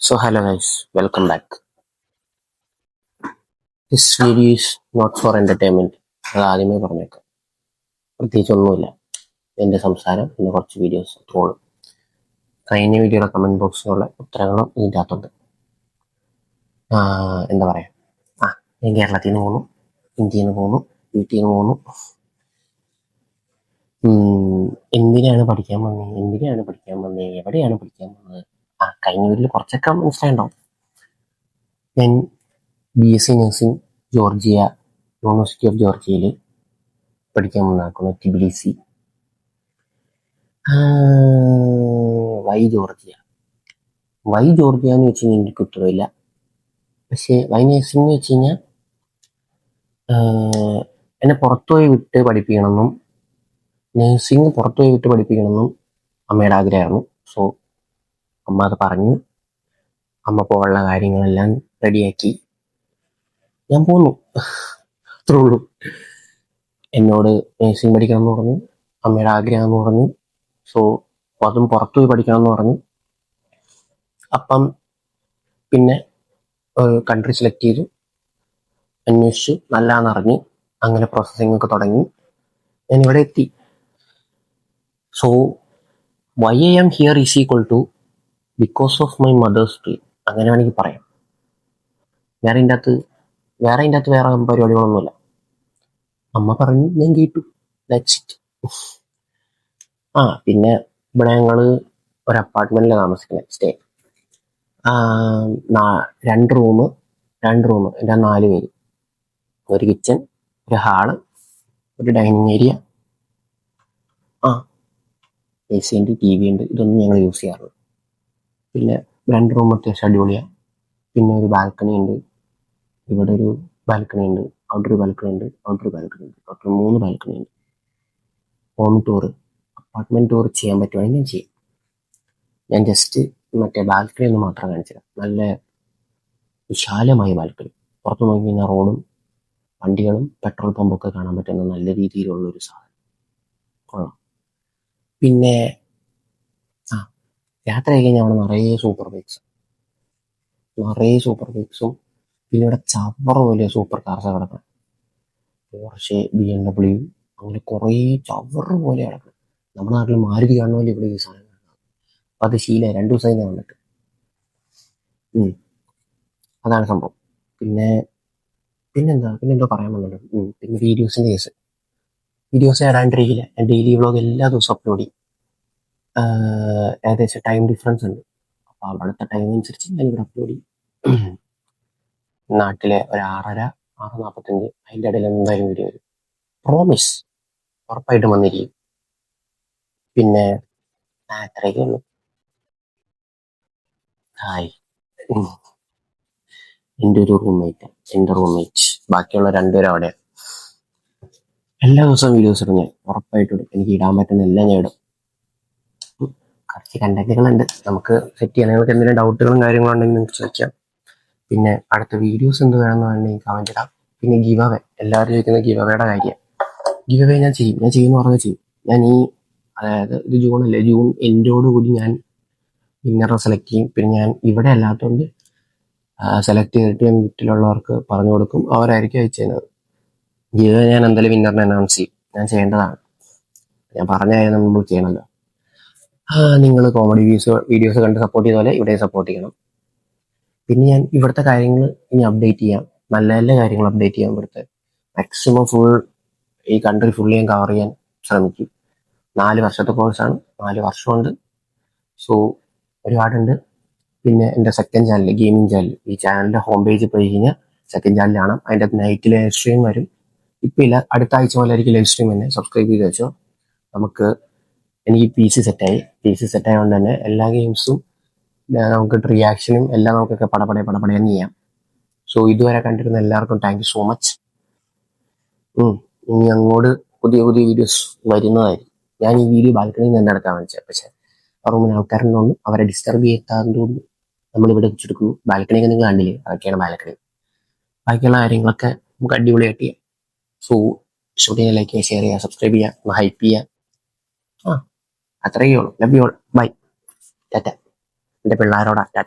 So hello guys, welcome back. This video is not for entertainment. അത് ആദ്യമേ പറഞ്ഞേക്കാം. പ്രത്യേകിച്ചൊന്നുമില്ല. എൻ്റെ സംസാരം പിന്നെ കുറച്ച് വീഡിയോസ് അത്രയുള്ളൂ. കഴിഞ്ഞ വീഡിയോയുടെ കമൻറ്റ് ബോക്സിലുള്ള ഉത്തരങ്ങളും ഇതിൻ്റെ അകത്തുണ്ട്. എന്താ പറയുക, ഞാൻ കേരളത്തിൽ നിന്ന് പോന്നു, ഇന്ത്യയിൽ നിന്ന് പോന്നു, വീട്ടിൽ നിന്ന് പോന്നു. എന്തിനാണ് പഠിക്കാൻ വന്നത്, എവിടെയാണ് പഠിക്കാൻ വന്നത്? കഴിഞ്ഞ വീട്ടിൽ കുറച്ചൊക്കെ മനസ്സിലായിട്ടുണ്ടാവും. ഞാൻ BSc nursing Georgia, university of ജോർജിയയിൽ പഠിക്കാൻ വന്നാക്കുന്നു, ടിബിലിസി. വൈ ജോർജിയ എന്ന് വെച്ച് കഴിഞ്ഞാൽ എനിക്ക് ഉത്തരവില്ല. പക്ഷേ വൈ നഴ്സിംഗ് എന്ന് വെച്ച് കഴിഞ്ഞാൽ എന്നെ പുറത്തുപോയി വിട്ട് പഠിപ്പിക്കണമെന്നും നഴ്സിംഗ് പുറത്തുപോയി വിട്ട് പഠിപ്പിക്കണമെന്നും അമ്മയുടെ ആഗ്രഹമായിരുന്നു. സോ അമ്മ അത് പറഞ്ഞു. അമ്മ പോകാനുള്ള കാര്യങ്ങളെല്ലാം റെഡിയാക്കി ഞാൻ പോന്നു. അത്രേ ഉള്ളൂ. എന്നോട് നഴ്സിംഗ് പഠിക്കണം എന്ന് പറഞ്ഞു, അമ്മയുടെ ആഗ്രഹം എന്ന് പറഞ്ഞു. സോ അതും പുറത്തു പോയി പഠിക്കണം എന്ന് പറഞ്ഞു. അപ്പം പിന്നെ കൺട്രി സെലക്ട് ചെയ്തു, അന്വേഷിച്ചു, നല്ലതാണെന്ന് അറിഞ്ഞു. അങ്ങനെ പ്രോസസ്സിംഗ് ഒക്കെ തുടങ്ങി. ഞാൻ ഇവിടെ എത്തി. So why I am here is equal to because of my mother's dream. അങ്ങനെ വേണമെങ്കിൽ പറയാം. വേറെ ഇതിൻ്റെ അകത്ത് വേറെ പരിപാടികളൊന്നുമില്ല. അമ്മ പറഞ്ഞു, ഞാൻ കേട്ടു, ദാറ്റ്സ് ഇറ്റ്. പിന്നെ ഇവിടെ ഞങ്ങൾ ഒരു അപ്പാർട്ട്മെന്റിലാണ് താമസിക്കുന്നത്, സ്റ്റേ. 2 റൂം, എൻ്റെ 4 പേര്. ഒരു കിച്ചൺ, ഒരു ഹാള്, ഒരു ഡൈനിങ് ഏരിയ. AC ഉണ്ട്, TV ഉണ്ട്. ഇതൊന്നും ഞങ്ങൾ യൂസ് ചെയ്യാറുള്ളൂ. പിന്നെ 2 റൂം അത്യാവശ്യം അടിപൊളിയാണ്. പിന്നെ ഒരു ബാൽക്കണി ഉണ്ട്. ഇവിടെ ഒരു ബാൽക്കണി ഉണ്ട്, അവിടെ ഒരു ബാൽക്കണി ഉണ്ട്, അവിടെ 3 ബാൽക്കണി ഉണ്ട്. ഹോം ടൂർ, അപ്പാർട്ട്മെന്റ് ടൂർ ചെയ്യാൻ പറ്റുവാണെങ്കിൽ ഞാൻ ചെയ്യും. ഞാൻ ജസ്റ്റ് മറ്റേ ബാൽക്കണി ഒന്ന് മാത്രം കാണിച്ചത്. നല്ല വിശാലമായ ബാൽക്കണി. പുറത്ത് നോക്കി കഴിഞ്ഞാൽ റോഡും വണ്ടികളും പെട്രോൾ പമ്പൊക്കെ കാണാൻ പറ്റുന്ന നല്ല രീതിയിലുള്ളൊരു സാധനം. കൊള്ളാം. പിന്നെ യാത്രയായി കഴിഞ്ഞാൽ അവിടെ നിറയെ സൂപ്പർ ബൈക്സും പിന്നെ ഇവിടെ ചവറ പോലെ സൂപ്പർ കാർസ് കിടക്കണം. പോർഷെ, BMW, അങ്ങനെ കുറേ ചവറ പോലെ കിടക്കണം. നമ്മുടെ നാട്ടിൽ മാരുതി കാണുന്ന പോലെ ഇവിടെ ഈ സാധനം കാണാം. അപ്പം അത് ശീലമായി. 2 ദിവസമായി വന്നിട്ട്. അതാണ് സംഭവം. പിന്നെന്തോ പറയാൻ വന്നത്. പിന്നെ വീഡിയോസ് ഇടാണ്ടിരിക്കില്ല. ഞാൻ ഡെയിലി വ്ളോഗ് എല്ലാ ദിവസവും അപ്ലോഡ് ചെയ്യും. ഏകദേശം ടൈം ഡിഫറൻസ് ഉണ്ട്. അപ്പോൾ അവിടുത്തെ ടൈം അനുസരിച്ച് ഞാനിവിടെ അപ്ലോഡ് ചെയ്യും. നാട്ടിലെ ഒരു 6:45 അതിൻ്റെ ഇടയിൽ എന്തായാലും വീഡിയോ വരും. പ്രോമിസ്, ഉറപ്പായിട്ടും വന്നിരിക്കും. പിന്നെ അത്രയൊക്കെ ഉള്ളൂ. ഹായ്, എൻ്റെ റൂംമേറ്റ്, ബാക്കിയുള്ള 2 പേരും അവിടെ. എല്ലാ ദിവസവും വീഡിയോസ് ഇടും ഞാൻ, ഉറപ്പായിട്ടും ഇടും. എനിക്ക് ഇടാൻ പറ്റുന്ന എല്ലാം ഞാൻ ഇടും. കുറച്ച് കണ്ടന്റുകളുണ്ട്, നമുക്ക് സെറ്റ് ചെയ്യാൻ. നിങ്ങൾക്ക് എന്തെങ്കിലും ഡൗട്ടുകളും കാര്യങ്ങളും ഉണ്ടെങ്കിൽ നിങ്ങൾക്ക് ചോദിക്കാം. പിന്നെ അടുത്ത വീഡിയോസ് എന്ത് വേണമെന്ന് വേണമെങ്കിൽ കമന്റ് ഇടാം. പിന്നെ ഗിവ് അവേ, എല്ലാവരും ചോദിക്കുന്ന ഗിവ് അവേയുടെ കാര്യം. ഗിവ് അവേ ഞാൻ ചെയ്യുമെന്ന് പറഞ്ഞാൽ ചെയ്യും. ഞാൻ അതായത് ഇത് ജൂണല്ലേ, ജൂൺ എൻഡോടുകൂടി ഞാൻ വിന്നറെ സെലക്ട് ചെയ്യും. പിന്നെ ഞാൻ ഇവിടെ അല്ലാത്തതുകൊണ്ട് സെലക്ട് ചെയ്തിട്ട് ഞാൻ വീട്ടിലുള്ളവർക്ക് പറഞ്ഞു കൊടുക്കും, അവരായിരിക്കും അയച്ചു തരുന്നത്. ഗിവ് ഞാൻ എന്തായാലും വിന്നറിനെ അനൗൺസ് ചെയ്യും. ഞാൻ ചെയ്യേണ്ടതാണ്, ഞാൻ പറഞ്ഞ കാര്യം നമ്മൾ ചെയ്യണമല്ലോ. നിങ്ങൾ കോമഡി വീഡിയോസ് കണ്ട് സപ്പോർട്ട് ചെയ്ത പോലെ ഇവിടെ സപ്പോർട്ട് ചെയ്യണം. പിന്നെ ഞാൻ ഇവിടുത്തെ കാര്യങ്ങൾ ഇനി അപ്ഡേറ്റ് ചെയ്യാം, നല്ല കാര്യങ്ങൾ അപ്ഡേറ്റ് ചെയ്യാം. ഇവിടുത്തെ മാക്സിമം ഈ കൺട്രി ഫുള്ളി ഞാൻ കവർ ചെയ്യാൻ ശ്രമിക്കും. 4 വർഷത്തെ കോഴ്സാണ്, 4 വർഷമുണ്ട്. സോ ഒരുപാടുണ്ട്. പിന്നെ എൻ്റെ സെക്കൻഡ് ചാനൽ, ഗെയിമിംഗ് ചാനൽ, ഈ ചാനലിൻ്റെ ഹോം പേജിൽ പോയി കഴിഞ്ഞാൽ സെക്കൻഡ് ചാനലാണ്. അതിൻ്റെ നൈറ്റ് ലൈവ് സ്ട്രീം വരും. ഇപ്പം ഇല്ല, അടുത്ത ആഴ്ച പോലെ ആയിരിക്കും ലൈവ് സ്ട്രീം തന്നെ. സബ്സ്ക്രൈബ് ചെയ്ത് വെച്ചോ. എനിക്ക് PC സെറ്റായതുകൊണ്ട് തന്നെ എല്ലാ ഗെയിംസും നമുക്ക് റിയാക്ഷനും എല്ലാം നമുക്കൊക്കെ പടപടയെന്ന് ചെയ്യാം. സോ ഇതുവരെ കണ്ടിരുന്ന എല്ലാവർക്കും താങ്ക് യു സോ മച്ച്. ഇനി അങ്ങോട്ട് പുതിയ വീഡിയോസ് വരുന്നതായിരിക്കും. ഞാൻ ഈ വീഡിയോ ബാൽക്കണിയിൽ നിന്ന് തന്നെ എടുക്കാൻ വെച്ചത്, പക്ഷേ ആ റൂമിൽ ആൾക്കാരുണ്ടോന്നും അവരെ ഡിസ്റ്റർബ് ചെയ്യാത്തതുകൊണ്ട് നമ്മളിവിടെ വെച്ചെടുക്കുന്നു. ബാൽക്കണിയൊക്കെ നിങ്ങൾ കണ്ടില്ലേ, അതൊക്കെയാണ് ബാൽക്കണി. ബാക്കിയുള്ള കാര്യങ്ങളൊക്കെ നമുക്ക് അടിപൊളിയായിട്ട് ചെയ്യാം. സോ ഇഷ്ടപ്പെട്ട ലൈക്ക് ചെയ്യുക, ഷെയർ ചെയ്യുക, സബ്സ്ക്രൈബ് ചെയ്യുക, ഹൈപ്പ് ചെയ്യുക. അത്രയേ ഉള്ളൂ. Love you all. ബൈ. ടാറ്റ. എൻ്റെ പിള്ളേരോടാ ടാറ്റ.